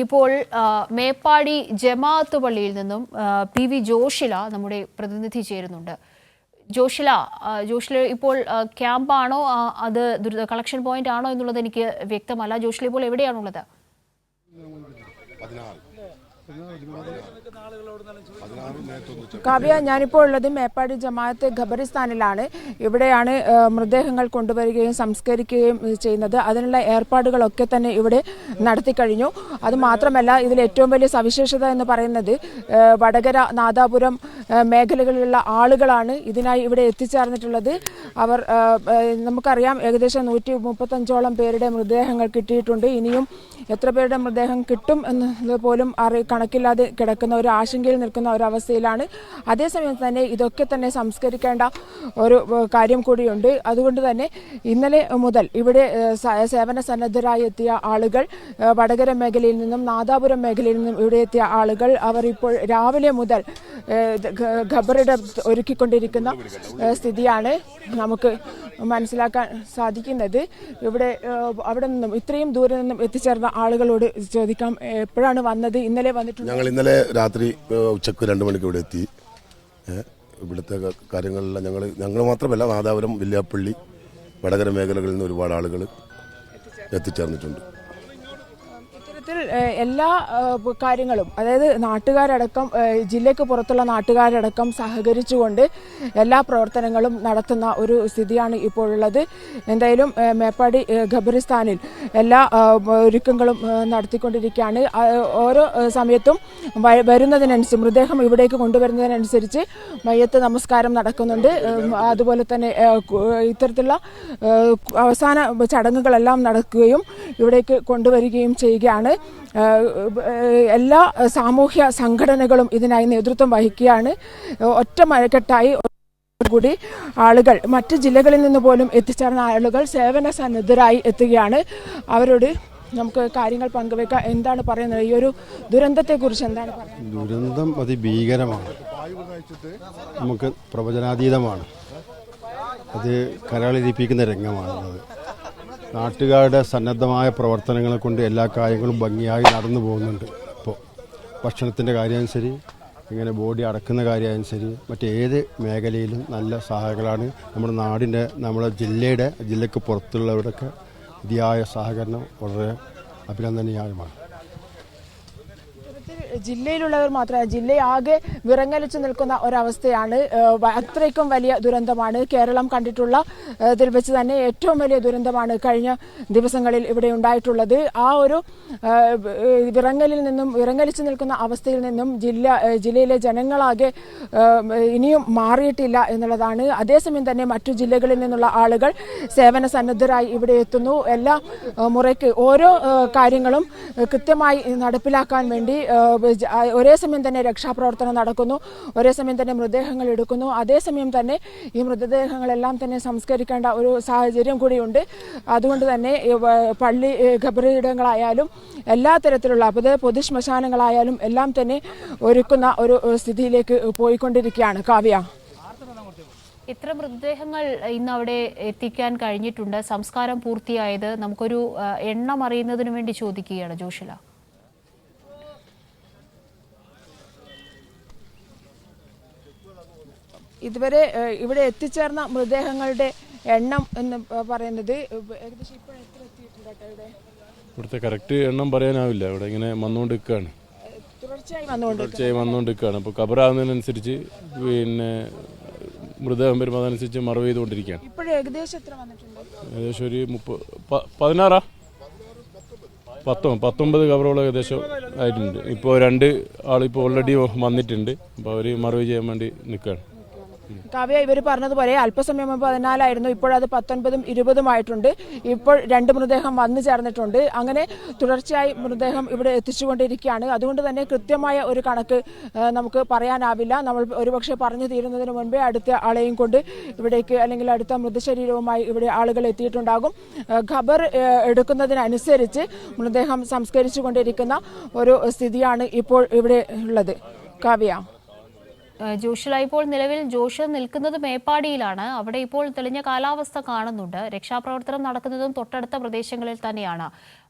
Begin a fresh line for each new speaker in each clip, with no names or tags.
ഇപ്പോൾ മേപ്പാടി ജമാഅത്ത് പള്ളിയിൽ നിന്നും PV ജോഷില നമ്മുടെ പ്രതിനിധി ചേരുന്നുണ്ട്. ജോഷില ഇപ്പോൾ ക്യാമ്പാണോ അത് കളക്ഷൻ പോയിന്റ് ആണോ എന്നുള്ളത് എനിക്ക് വ്യക്തമല്ല. ജോഷില ഇപ്പോൾ എവിടെയാണുള്ളത്?
കാവ്യ, ഞാനിപ്പോൾ ഉള്ളത് മേപ്പാടി ജമാഅത്ത് ഖബറിസ്ഥാനിലാണ്. ഇവിടെയാണ് മൃതദേഹങ്ങൾ കൊണ്ടുവരികയും സംസ്കരിക്കുകയും ചെയ്യുന്നത്. അതിനുള്ള ഏർപ്പാടുകളൊക്കെ തന്നെ ഇവിടെ നടത്തിക്കഴിഞ്ഞു. അതുമാത്രമല്ല, ഇതിൽ ഏറ്റവും വലിയ സവിശേഷത എന്ന് പറയുന്നത് വടകര, നാദാപുരം മേഖലകളിലുള്ള ആളുകളാണ് ഇതിനായി ഇവിടെ എത്തിച്ചേർന്നിട്ടുള്ളത്. അവർ നമുക്കറിയാം, ഏകദേശം 135ഓളം പേരുടെ മൃതദേഹങ്ങൾ കിട്ടിയിട്ടുണ്ട്. ഇനിയും എത്ര പേരുടെ മൃതദേഹം കിട്ടും എന്നത് പോലും കണക്കില്ലാതെ കിടക്കുന്ന ഒരു ആശങ്കയിൽ നിൽക്കുന്ന ഒരവസ്ഥയിലാണ്. അതേസമയം തന്നെ ഇതൊക്കെ തന്നെ സംസ്കരിക്കേണ്ട ഒരു കാര്യം കൂടിയുണ്ട്. അതുകൊണ്ട് തന്നെ ഇന്നലെ മുതൽ ഇവിടെ സേവന സന്നദ്ധരായി എത്തിയ ആളുകൾ, വടകര മേഖലയിൽ നിന്നും നാദാപുരം മേഖലയിൽ നിന്നും ഇവിടെ എത്തിയ ആളുകൾ, അവർ ഇപ്പോൾ രാവിലെ മുതൽ ഖബറിട ഒരുക്കിക്കൊണ്ടിരിക്കുന്ന സ്ഥിതിയാണ് നമുക്ക് മനസ്സിലാക്കാൻ സാധിക്കുന്നത്. അവിടെ നിന്നും ഇത്രയും ദൂരെ നിന്നും എത്തിച്ചേർന്ന ആളുകളോട് ചോദിക്കാം, എപ്പോഴാണ് വന്നത്? ഇന്നലെ വന്നിട്ടുണ്ട്.
ഞങ്ങൾ ഇന്നലെ രാത്രി ഉച്ചക്ക് 2 മണിക്ക് ഇവിടെ എത്തി. ഇവിടുത്തെ കാര്യങ്ങളെല്ലാം ഞങ്ങൾ മാത്രമല്ല, നാദാപുരം, വില്യാപ്പള്ളി, വടകര മേഖലകളിൽ നിന്ന് ഒരുപാട് ആളുകൾ എത്തിച്ചേർന്നിട്ടുണ്ട്.
എല്ലാ കാര്യങ്ങളും, അതായത് നാട്ടുകാരടക്കം, ജില്ലയ്ക്ക് പുറത്തുള്ള നാട്ടുകാരടക്കം സഹകരിച്ചുകൊണ്ട് എല്ലാ പ്രവർത്തനങ്ങളും നടത്തുന്ന ഒരു സ്ഥിതിയാണ് ഇപ്പോഴുള്ളത്. എന്തായാലും മേപ്പാടി ഖബറിസ്ഥാനിൽ എല്ലാ ഒരുക്കങ്ങളും നടത്തിക്കൊണ്ടിരിക്കുകയാണ്. ഓരോ സമയത്തും വരുന്നതിനനുസരിച്ച്, മൃതദേഹം ഇവിടേക്ക് കൊണ്ടുവരുന്നതിനനുസരിച്ച് മയ്യത്ത് നമസ്കാരം നടക്കുന്നുണ്ട്. അതുപോലെ തന്നെ ഇത്തരത്തിലുള്ള അവസാന ചടങ്ങുകളെല്ലാം നടക്കുകയും ഇവിടേക്ക് കൊണ്ടുവരികയും ചെയ്യുകയാണ്. എല്ലാ സാമൂഹ്യ സംഘടനകളും ഇതിനായി നേതൃത്വം വഹിക്കുകയാണ്. ഒറ്റ മഴക്കെട്ടായി കൂടി ആളുകൾ, മറ്റ് ജില്ലകളിൽ നിന്ന് പോലും എത്തിച്ചേർന്ന ആളുകൾ സേവന സന്നദ്ധരായി എത്തുകയാണ്. അവരോട് നമുക്ക് കാര്യങ്ങൾ പങ്കുവെക്കാം. എന്താണ് പറയുന്നത്? ഈ ഒരു ദുരന്തത്തെക്കുറിച്ച് എന്താണ് പറയുന്നത്?
ദുരന്തം അതിഭീകരമാണ്, നമുക്ക് പ്രവചനാതീതമാണ്. അത് കരളിരിപ്പിക്കുന്ന രംഗമാണുള്ളത്. നാട്ടുകാരുടെ സന്നദ്ധമായ പ്രവർത്തനങ്ങളെ കൊണ്ട് എല്ലാ കാര്യങ്ങളും ഭംഗിയായി നടന്നു പോകുന്നുണ്ട്. ഇപ്പോൾ ഭക്ഷണത്തിൻ്റെ കാര്യമായാലും ശരി, ഇങ്ങനെ ബോഡി അടക്കുന്ന കാര്യമായാലും ശരി, മറ്റേത് മേഖലയിലും നല്ല സഹായങ്ങളാണ്. നമ്മുടെ ജില്ലയ്ക്ക് പുറത്തുള്ളവരുടെയൊക്കെ ഇതിയായ സഹകരണം വളരെ അഭിനന്ദനീയമാണ്.
ജില്ലയിലുള്ളവർ മാത്രമല്ല, ജില്ലയാകെ വിറങ്ങലിച്ചു നിൽക്കുന്ന ഒരവസ്ഥയാണ്. അത്രയ്ക്കും വലിയ ദുരന്തമാണ് കേരളം കണ്ടിട്ടുള്ള ഇതിൽ വെച്ച് തന്നെ ഏറ്റവും വലിയ ദുരന്തമാണ് കഴിഞ്ഞ ദിവസങ്ങളിൽ ഇവിടെ ഉണ്ടായിട്ടുള്ളത്. ആ ഒരു വിറങ്ങലിച്ചു നിൽക്കുന്ന അവസ്ഥയിൽ നിന്നും ജില്ലയിലെ ജനങ്ങളാകെ ഇനിയും മാറിയിട്ടില്ല എന്നുള്ളതാണ്. അതേസമയം തന്നെ മറ്റു ജില്ലകളിൽ നിന്നുള്ള ആളുകൾ സേവന സന്നദ്ധരായി ഇവിടെ എത്തുന്നു. എല്ലാ മുറയ്ക്ക് ഓരോ കാര്യങ്ങളും കൃത്യമായി നടപ്പിലാക്കാൻ വേണ്ടി ഒരേ സമയം തന്നെ രക്ഷാപ്രവർത്തനം നടക്കുന്നു, ഒരേ സമയം തന്നെ മൃതദേഹങ്ങൾ എടുക്കുന്നു. അതേസമയം തന്നെ ഈ മൃതദേഹങ്ങളെല്ലാം തന്നെ സംസ്കരിക്കേണ്ട ഒരു സാഹചര്യം കൂടിയുണ്ട്. അതുകൊണ്ട് തന്നെ പള്ളി ഖബറിടങ്ങളായാലും എല്ലാ തരത്തിലുള്ള പൊതുശ്മശാനങ്ങളായാലും എല്ലാം തന്നെ ഒരുക്കുന്ന ഒരു സ്ഥിതിയിലേക്ക് പോയിക്കൊണ്ടിരിക്കുകയാണ്. കാവ്യ,
എത്ര മൃതദേഹങ്ങൾ ഇന്ന് അവിടെ എത്തിക്കാൻ കഴിഞ്ഞിട്ടുണ്ട്? സംസ്കാരം പൂർത്തിയായത് നമുക്കൊരു എണ്ണം അറിയുന്നതിന് വേണ്ടി ചോദിക്കുകയാണ് ജോഷില.
ഇതുവരെ ഇവിടെ എത്തിച്ചേർന്ന മൃതദേഹങ്ങളുടെ എണ്ണം എന്ന് പറയുന്നത് ഏകദേശം ഇപ്പോൾ എത്ര എത്തിയിട്ടുണ്ട്?
ഇവിടുത്തെ കറക്റ്റ് എണ്ണം പറയാനാവില്ല. ഇവിടെ ഇങ്ങനെ വന്നുകൊണ്ടിരിക്കുകയാണ്, തുടർച്ചയായി വന്നുകൊണ്ടിരിക്കുകയാണ്. അപ്പോൾ കബറാകുന്നതിനനുസരിച്ച് പിന്നെ മൃതദേഹം വരുമ്പോൾ അതനുസരിച്ച് മറവ് ചെയ്തുകൊണ്ടിരിക്കുകയാണ്.
ഇപ്പോഴും ഏകദേശം എത്ര വന്നിട്ടുണ്ട്?
ഏകദേശം ഒരു 16 19 കബറുകൾ ഏകദേശം ആയിട്ടുണ്ട്. ഇപ്പോൾ 2 ആളിപ്പോൾ ഓൾറെഡി വന്നിട്ടുണ്ട്. അപ്പോൾ അവർ മറവ് ചെയ്യാൻ വേണ്ടി നിൽക്കുകയാണ്.
കാവ്യ, ഇവർ പറഞ്ഞതുപോലെ അല്പസമയം മുമ്പ് 14 ഇപ്പോഴത് 19 20 ആയിട്ടുണ്ട്. ഇപ്പോൾ 2 മൃതദേഹം വന്നു ചേർന്നിട്ടുണ്ട്. അങ്ങനെ തുടർച്ചയായി മൃതദേഹം ഇവിടെ എത്തിച്ചുകൊണ്ടിരിക്കുകയാണ്. അതുകൊണ്ട് തന്നെ കൃത്യമായ ഒരു കണക്ക് നമുക്ക് പറയാനാവില്ല. നമ്മൾ ഒരുപക്ഷെ പറഞ്ഞു തീരുന്നതിന് മുൻപേ അടുത്ത ആളെയും കൊണ്ട് ഇവിടേക്ക്, അല്ലെങ്കിൽ അടുത്ത മൃതശരീരവുമായി ഇവിടെ ആളുകൾ എത്തിയിട്ടുണ്ടാകും. ഖബർ എടുക്കുന്നതിനനുസരിച്ച് മൃതദേഹം സംസ്കരിച്ചു കൊണ്ടിരിക്കുന്ന ഒരു സ്ഥിതിയാണ് ഇപ്പോൾ ഇവിടെ ഉള്ളത്. കാവ്യ,
ജോഷില, ഇപ്പോൾ നിലവിൽ ജോഷ് നിൽക്കുന്നത് മേപ്പാടിയിലാണ്. അവിടെ ഇപ്പോൾ തെളിഞ്ഞ കാലാവസ്ഥ കാണുന്നുണ്ട്. രക്ഷാപ്രവർത്തനം നടക്കുന്നതും തൊട്ടടുത്ത പ്രദേശങ്ങളിൽ തന്നെയാണ്.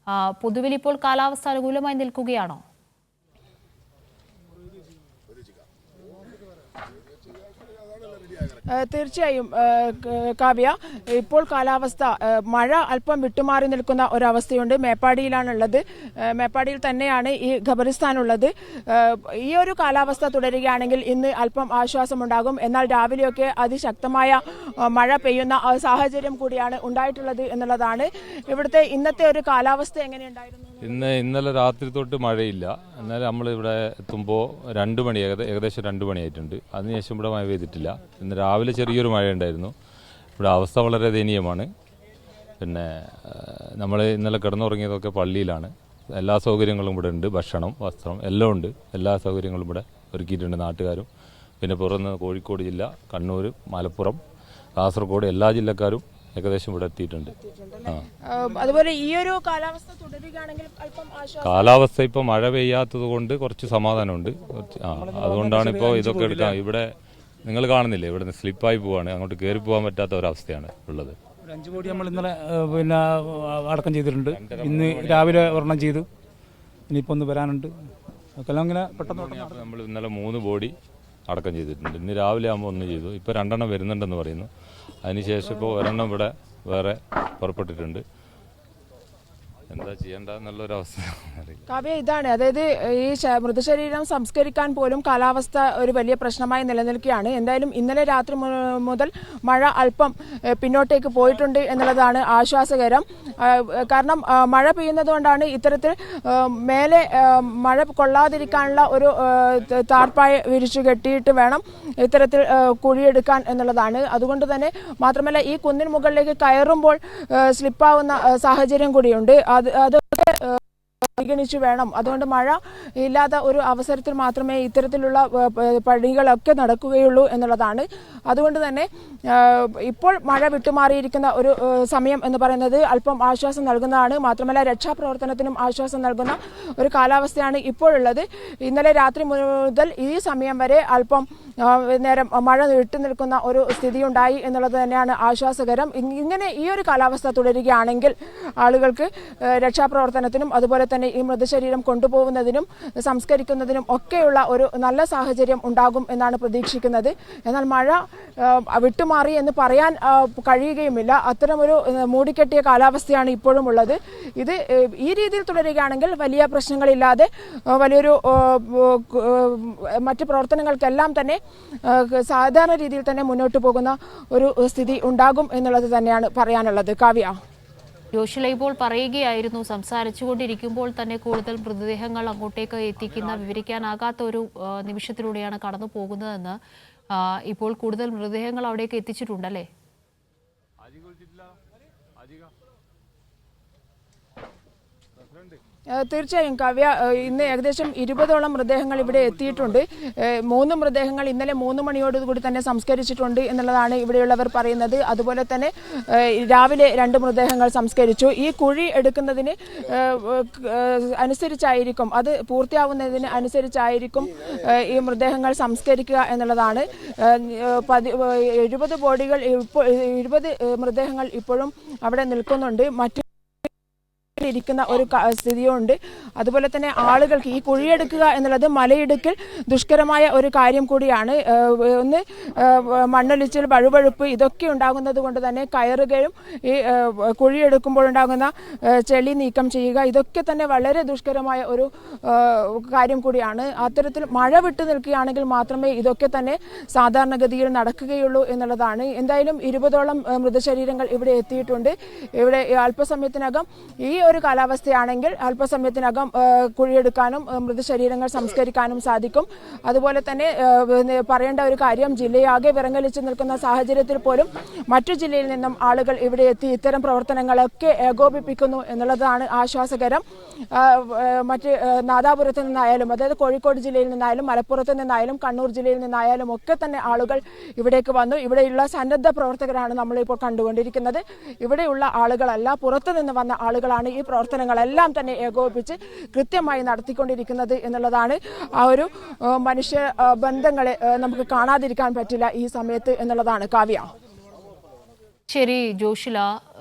പൊതുവിൽ ഇപ്പോൾ കാലാവസ്ഥ അനുകൂലമായി നിൽക്കുകയാണോ?
തീർച്ചയായും കാവ്യ, ഇപ്പോൾ കാലാവസ്ഥ മഴ അല്പം വിട്ടുമാറി നിൽക്കുന്ന ഒരവസ്ഥയുണ്ട്. മേപ്പാടിയിലാണുള്ളത്. മേപ്പാടിയിൽ തന്നെയാണ് ഈ ഖബറിസ്ഥാനുള്ളത്. ഈ ഒരു കാലാവസ്ഥ തുടരുകയാണെങ്കിൽ ഇന്ന് അല്പം ആശ്വാസമുണ്ടാകും. എന്നാൽ രാവിലെയൊക്കെ അതിശക്തമായ മഴ പെയ്യുന്ന സാഹചര്യം കൂടിയാണ് ഉണ്ടായിട്ടുള്ളത് എന്നുള്ളതാണ്. ഇവിടുത്തെ ഇന്നത്തെ ഒരു കാലാവസ്ഥ എങ്ങനെയുണ്ടായിരുന്നു?
ഇന്നലെ രാത്രി തൊട്ട് മഴയില്ല. എന്നാൽ നമ്മളിവിടെ എത്തുമ്പോൾ 2 മണി ഏകദേശം 2 മണിയായിട്ടുണ്ട്. അതിനുശേഷം ഇവിടെ മഴ പെയ്തിട്ടില്ല. ഇന്ന് രാവിലെ ചെറിയൊരു മഴ ഉണ്ടായിരുന്നു. ഇവിടെ അവസ്ഥ വളരെ ദയനീയമാണ്. പിന്നെ നമ്മൾ ഇന്നലെ കിടന്നുറങ്ങിയതൊക്കെ പള്ളിയിലാണ്. എല്ലാ സൗകര്യങ്ങളും ഇവിടെ ഉണ്ട്. ഭക്ഷണം, വസ്ത്രം എല്ലാം ഉണ്ട്. എല്ലാ സൗകര്യങ്ങളും ഇവിടെ ഒരുക്കിയിട്ടുണ്ട് നാട്ടുകാരും. പിന്നെ പുറത്ത് കോഴിക്കോട് ജില്ല, കണ്ണൂർ, മലപ്പുറം, കാസർഗോഡ് എല്ലാ ജില്ലക്കാരും ഏകദേശം ഇവിടെ എത്തിയിട്ടുണ്ട്.
അതുപോലെ ഈ ഒരു കാലാവസ്ഥ തുടരുകയാണെങ്കിൽ
കാലാവസ്ഥ ഇപ്പൊ മഴ പെയ്യാത്തത് കൊണ്ട് കുറച്ച് സമാധാനമുണ്ട്. അതുകൊണ്ടാണ് ഇപ്പോൾ ഇതൊക്കെ എടുക്കാം. ഇവിടെ നിങ്ങൾ കാണുന്നില്ലേ, ഇവിടെ സ്ലിപ്പായി പോവാണ്. അങ്ങോട്ട് കയറി പോകാൻ പറ്റാത്ത ഒരവസ്ഥയാണ് ഉള്ളത്.
5 കോടി നമ്മൾ ഇന്നലെ അടക്കം ചെയ്തിട്ടുണ്ട്. ഇന്ന് രാവിലെ ഒരെണ്ണം ചെയ്തു. ഇനിയിപ്പോൾ ഒന്ന് വരാനുണ്ട്. അതെല്ലാം ഇങ്ങനെ പെട്ടെന്ന്
നമ്മൾ ഇന്നലെ 3 ബോഡി അടക്കം ചെയ്തിട്ടുണ്ട്. ഇന്ന് രാവിലെ ആകുമ്പോൾ 1 ചെയ്തു. ഇപ്പോൾ 2 എണ്ണം വരുന്നുണ്ടെന്ന് പറയുന്നു. അതിനുശേഷം ഇപ്പോൾ 1 എണ്ണം ഇവിടെ വേറെ പുറപ്പെട്ടിട്ടുണ്ട്. എന്താ ചെയ്യേണ്ടെന്നുള്ളൊരവസ്ഥ
കാവ്യ, ഇതാണ്. അതായത് ഈ മൃതശരീരം സംസ്കരിക്കാൻ പോലും കാലാവസ്ഥ ഒരു വലിയ പ്രശ്നമായി നിലനിൽക്കുകയാണ്. എന്തായാലും ഇന്നലെ രാത്രി മുതൽ മഴ അല്പം പിന്നോട്ടേക്ക് പോയിട്ടുണ്ട് എന്നുള്ളതാണ് ആശ്വാസകരം. കാരണം മഴ പെയ്യുന്നത് കൊണ്ടാണ് ഇത്തരത്തിൽ മേലെ മഴ കൊള്ളാതിരിക്കാനുള്ള ഒരു താർപ്പായ വിരിച്ചു കെട്ടിയിട്ട് വേണം ഇത്തരത്തിൽ കുഴിയെടുക്കാൻ എന്നുള്ളതാണ്. അതുകൊണ്ട് തന്നെ മാത്രമല്ല ഈ കുന്നിൻ മുകളിലേക്ക് കയറുമ്പോൾ സ്ലിപ്പാവുന്ന സാഹചര്യം കൂടിയുണ്ട്. അതൊക്കെ പരിഗണിച്ചു വേണം. അതുകൊണ്ട് മഴ ഇല്ലാത്ത ഒരു അവസരത്തിൽ മാത്രമേ ഇത്തരത്തിലുള്ള പണികളൊക്കെ നടക്കുകയുള്ളൂ എന്നുള്ളതാണ്. അതുകൊണ്ട് തന്നെ ഇപ്പോൾ മഴ വിട്ടുമാറിയിരിക്കുന്ന ഒരു സമയം എന്ന് പറയുന്നത് അല്പം ആശ്വാസം നൽകുന്നതാണ്. മാത്രമല്ല രക്ഷാപ്രവർത്തനത്തിനും ആശ്വാസം നൽകുന്ന ഒരു കാലാവസ്ഥയാണ് ഇപ്പോഴുള്ളത്. ഇന്നലെ രാത്രി മുതൽ ഈ സമയം വരെ അല്പം നേരം മഴ വിട്ടുനിൽക്കുന്ന ഒരു സ്ഥിതിയുണ്ടായി എന്നുള്ളത് തന്നെയാണ് ആശ്വാസകരം. ഇങ്ങനെ ഈ ഒരു കാലാവസ്ഥ തുടരുകയാണെങ്കിൽ ആളുകൾക്ക് രക്ഷാപ്രവർത്തനത്തിനും അതുപോലെ തന്നെ ഈ മൃതശരീരം കൊണ്ടുപോകുന്നതിനും സംസ്കരിക്കുന്നതിനും ഒക്കെയുള്ള ഒരു നല്ല സാഹചര്യം ഉണ്ടാകും എന്നാണ് പ്രതീക്ഷിക്കുന്നത്. എന്നാൽ മഴ വിട്ടുമാറി എന്ന് പറയാൻ കഴിയുകയുമില്ല. അത്തരമൊരു മൂടിക്കെട്ടിയ കാലാവസ്ഥയാണ് ഇപ്പോഴും ഉള്ളത്. ഇത് ഈ രീതിയിൽ തുടരുകയാണെങ്കിൽ വലിയ പ്രശ്നങ്ങളില്ലാതെ വലിയൊരു മറ്റ് പ്രവർത്തനങ്ങൾക്കെല്ലാം തന്നെ സാധാരണ രീതിയിൽ തന്നെ മുന്നോട്ട് പോകുന്ന ഒരു സ്ഥിതി ഉണ്ടാകും എന്നുള്ളത് തന്നെയാണ് പറയാനുള്ളത്. കാവ്യ,
ജോഷില ഇപ്പോൾ പറയുകയായിരുന്നു, സംസാരിച്ചുകൊണ്ടിരിക്കുമ്പോൾ തന്നെ കൂടുതൽ മൃതദേഹങ്ങൾ അങ്ങോട്ടേക്ക് എത്തിക്കുന്ന വിവരിക്കാനാകാത്ത ഒരു നിമിഷത്തിലൂടെയാണ് കടന്നു പോകുന്നതെന്ന്. ഇപ്പോൾ കൂടുതൽ മൃതദേഹങ്ങൾ അവിടേക്ക് എത്തിച്ചിട്ടുണ്ടല്ലേ?
തീർച്ചയായും കാവ്യ, ഇന്ന് ഏകദേശം 20ഓളം മൃതദേഹങ്ങൾ ഇവിടെ എത്തിയിട്ടുണ്ട്. 3 മൃതദേഹങ്ങൾ ഇന്നലെ 3 മണിയോടുകൂടി തന്നെ സംസ്കരിച്ചിട്ടുണ്ട് എന്നുള്ളതാണ് ഇവിടെയുള്ളവർ പറയുന്നത്. അതുപോലെ തന്നെ രാവിലെ 2 മൃതദേഹങ്ങൾ സംസ്കരിച്ചു. ഈ കുഴി എടുക്കുന്നതിന് അനുസരിച്ചായിരിക്കും, അത് പൂർത്തിയാവുന്നതിന് അനുസരിച്ചായിരിക്കും ഈ മൃതദേഹങ്ങൾ സംസ്കരിക്കുക എന്നുള്ളതാണ്. 20 ബോഡികൾ ഇപ്പോൾ 20 മൃതദേഹങ്ങൾ ഇപ്പോഴും അവിടെ നിൽക്കുന്നുണ്ട്. മറ്റു ഇരിക്കുന്ന ഒരു സ്ഥിതിയുണ്ട്. അതുപോലെ തന്നെ ആളുകൾക്ക് ഈ കുഴിയെടുക്കുക എന്നുള്ളത് മലയിടുക്കിൽ ദുഷ്കരമായ ഒരു കാര്യം കൂടിയാണ്. ഒന്ന് മണ്ണൊലിച്ചിൽ, വഴുവഴുപ്പ് ഇതൊക്കെ ഉണ്ടാകുന്നത് കൊണ്ട് തന്നെ കയറുകയും ഈ കുഴിയെടുക്കുമ്പോൾ ഉണ്ടാകുന്ന ചെളി നീക്കം ചെയ്യുക ഇതൊക്കെ തന്നെ വളരെ ദുഷ്കരമായ ഒരു കാര്യം കൂടിയാണ്. അത്തരത്തിൽ മഴ വിട്ടു നിൽക്കുകയാണെങ്കിൽ മാത്രമേ ഇതൊക്കെ തന്നെ സാധാരണഗതിയിൽ നടക്കുകയുള്ളൂ എന്നുള്ളതാണ്. എന്തായാലും 20ഓളം മൃതശരീരങ്ങൾ ഇവിടെ എത്തിയിട്ടുണ്ട്. ഇവിടെ അല്പസമയത്തിനകം ഈ ഒരു കാലാവസ്ഥയാണെങ്കിൽ അല്പസമയത്തിനകം കുഴിയെടുക്കാനും മൃതശരീരങ്ങൾ സംസ്കരിക്കാനും സാധിക്കും. അതുപോലെ തന്നെ പറയേണ്ട ഒരു കാര്യം, ജില്ലയാകെ വിറങ്ങലിച്ചു നിൽക്കുന്ന സാഹചര്യത്തിൽ പോലും മറ്റു ജില്ലയിൽ നിന്നും ആളുകൾ ഇവിടെ എത്തി ഇത്തരം പ്രവർത്തനങ്ങളൊക്കെ ഏകോപിപ്പിക്കുന്നു എന്നുള്ളതാണ് ആശ്വാസകരം. മറ്റ് നാദാപുരത്ത് നിന്നായാലും, അതായത് കോഴിക്കോട് ജില്ലയിൽ നിന്നായാലും, മലപ്പുറത്ത് നിന്നായാലും, കണ്ണൂർ ജില്ലയിൽ നിന്നായാലും ഒക്കെ തന്നെ ആളുകൾ ഇവിടേക്ക് വന്നു. ഇവിടെയുള്ള സന്നദ്ധ പ്രവർത്തകരാണ് നമ്മളിപ്പോൾ കണ്ടുകൊണ്ടിരിക്കുന്നത്. ഇവിടെയുള്ള ആളുകളല്ല, പുറത്തു നിന്ന് വന്ന ആളുകളാണ് ഈ പ്രവർത്തനങ്ങളെല്ലാം തന്നെ ഏകോപിപ്പിച്ച് കൃത്യമായി നടത്തിക്കൊണ്ടിരിക്കുന്നത് എന്നുള്ളതാണ്. ആ ഒരു മനുഷ്യ ബന്ധങ്ങളെ നമുക്ക് കാണാതിരിക്കാൻ പറ്റില്ല ഈ സമയത്ത് എന്നുള്ളതാണ്. കാവ്യ.
ശരി ജോഷില.